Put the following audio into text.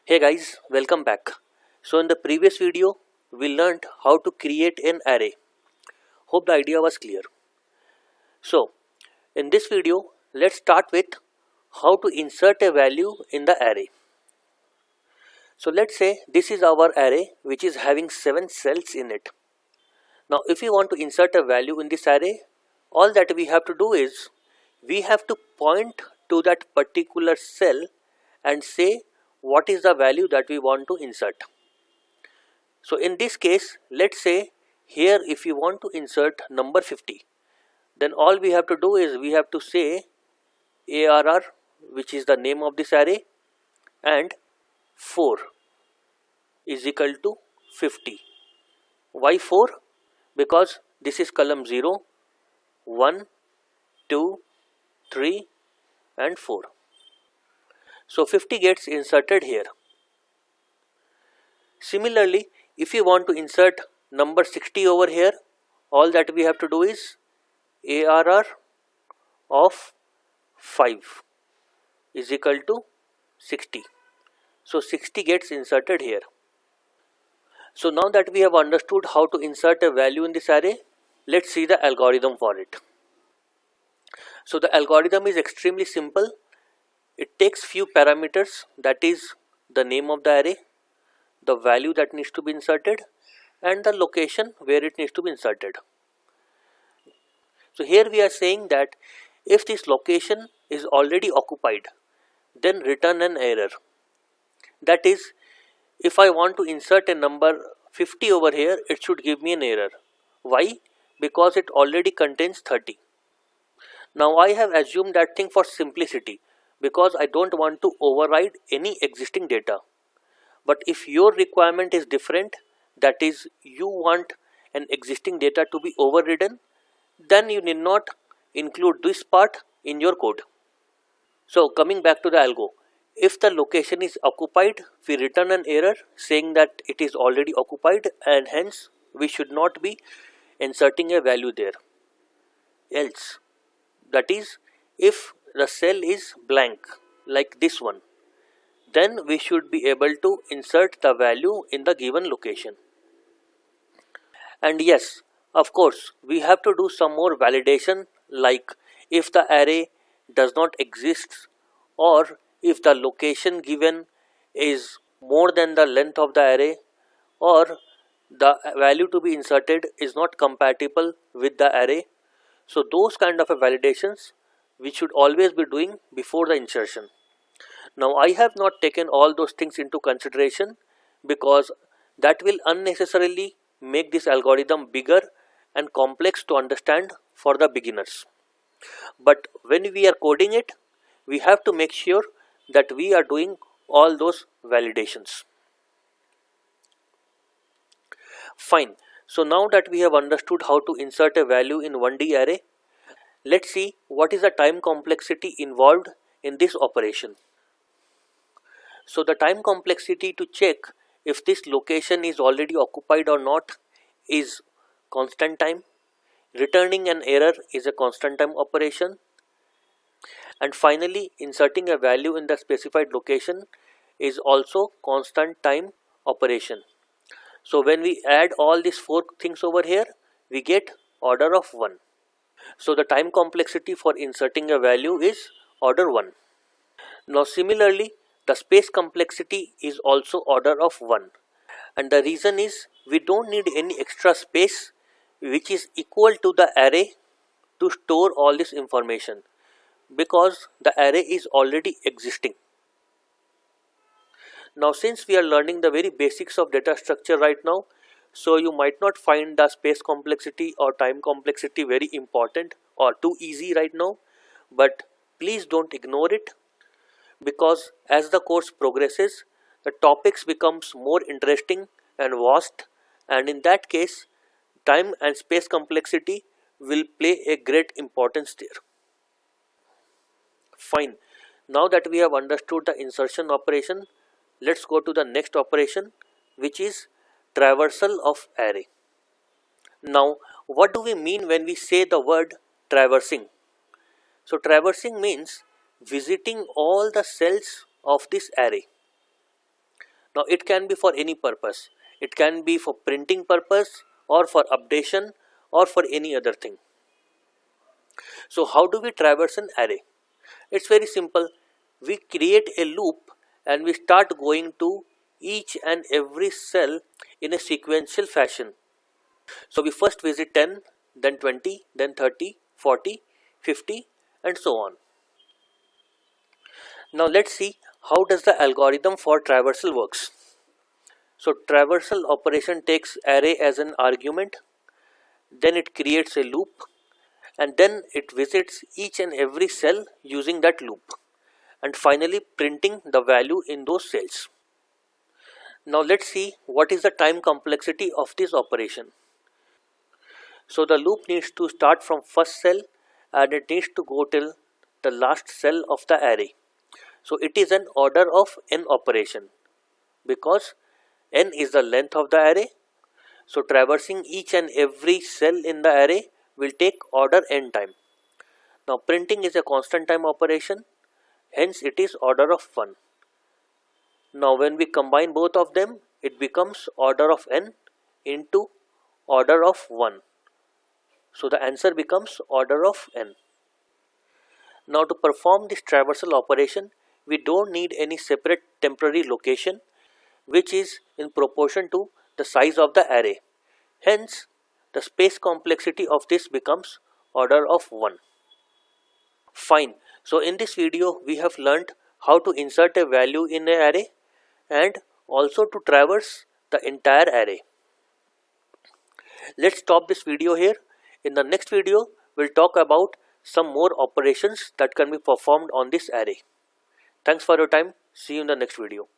Hey guys, welcome back. So in the previous video, we learned how to create an array. Hope the idea was clear. So in this video, let's start with how to insert a value in the array. So let's say this is our array which is having 7 cells in it. Now if we want to insert a value in this array, all that we have to do is we have to point to that particular cell and say what is the value that we want to insert. So in this case, let's say here if you want to insert number 50, then all we have to do is we have to say ARR, which is the name of this array, and 4 is equal to 50. Why 4? Because this is column 0, 1, 2, 3 and 4. So 50 gets inserted here. Similarly, if you want to insert number 60 over here, all that we have to do is ARR of 5 is equal to 60. So 60 gets inserted here. So now that we have understood how to insert a value in this array, let's see the algorithm for it. So the algorithm is extremely simple. It takes few parameters, that is the name of the array, the value that needs to be inserted, and the location where it needs to be inserted. So here we are saying that if this location is already occupied, then return an error. That is, if I want to insert a number 50 over here, it should give me an error. Why? Because it already contains 30. Now I have assumed that thing for simplicity because I don't want to override any existing data. But if your requirement is different, that is you want an existing data to be overridden, then you need not include this part in your code. So coming back to the algo, if the location is occupied, we return an error saying that it is already occupied and hence we should not be inserting a value there. Else, that is, if the cell is blank like this one, then we should be able to insert the value in the given location. And yes, of course, we have to do some more validation, like if the array does not exist or if the location given is more than the length of the array or the value to be inserted is not compatible with the array. So those kind of validations we should always be doing before the insertion. Now I have not taken all those things into consideration because that will unnecessarily make this algorithm bigger and complex to understand for the beginners. But when we are coding it, we have to make sure that we are doing all those validations. Fine. So now that we have understood how to insert a value in 1D array, let's see what is the time complexity involved in this operation. So the time complexity to check if this location is already occupied or not is constant time. Returning an error is a constant time operation. And finally, inserting a value in the specified location is also constant time operation. So when we add all these 4 things over here, we get order of 1. So the time complexity for inserting a value is order 1. Now similarly, the space complexity is also order of 1. And the reason is we don't need any extra space which is equal to the array to store all this information because the array is already existing. Now since we are learning the very basics of data structure right now, so you might not find the space complexity or time complexity very important or too easy right now, but please don't ignore it because as the course progresses, the topics becomes more interesting and vast, and in that case, time and space complexity will play a great importance there. Fine. Now that we have understood the insertion operation, let's go to the next operation, which is traversal of array. Now, what do we mean when we say the word traversing? So traversing means visiting all the cells of this array. Now it can be for any purpose. It can be for printing purpose or for updation or for any other thing. So how do we traverse an array? It's very simple. We create a loop and we start going to each and every cell in a sequential fashion. So we first visit 10, then 20, then 30, 40, 50 and so on. Now let's see how does the algorithm for traversal works. So traversal operation takes array as an argument, then it creates a loop and then it visits each and every cell using that loop and finally printing the value in those cells. Now let's see what is the time complexity of this operation. So the loop needs to start from first cell and it needs to go till the last cell of the array. So it is an order of n operation because n is the length of the array. So traversing each and every cell in the array will take order n time. Now printing is a constant time operation, hence it is order of 1. Now when we combine both of them, it becomes order of n into order of 1. So the answer becomes order of n. Now to perform this traversal operation, we don't need any separate temporary location which is in proportion to the size of the array. Hence, the space complexity of this becomes order of 1. Fine. So in this video, we have learnt how to insert a value in an array and also to traverse the entire array. Let's stop this video here. In the next video, we'll talk about some more operations that can be performed on this array. Thanks for your time. See you in the next video.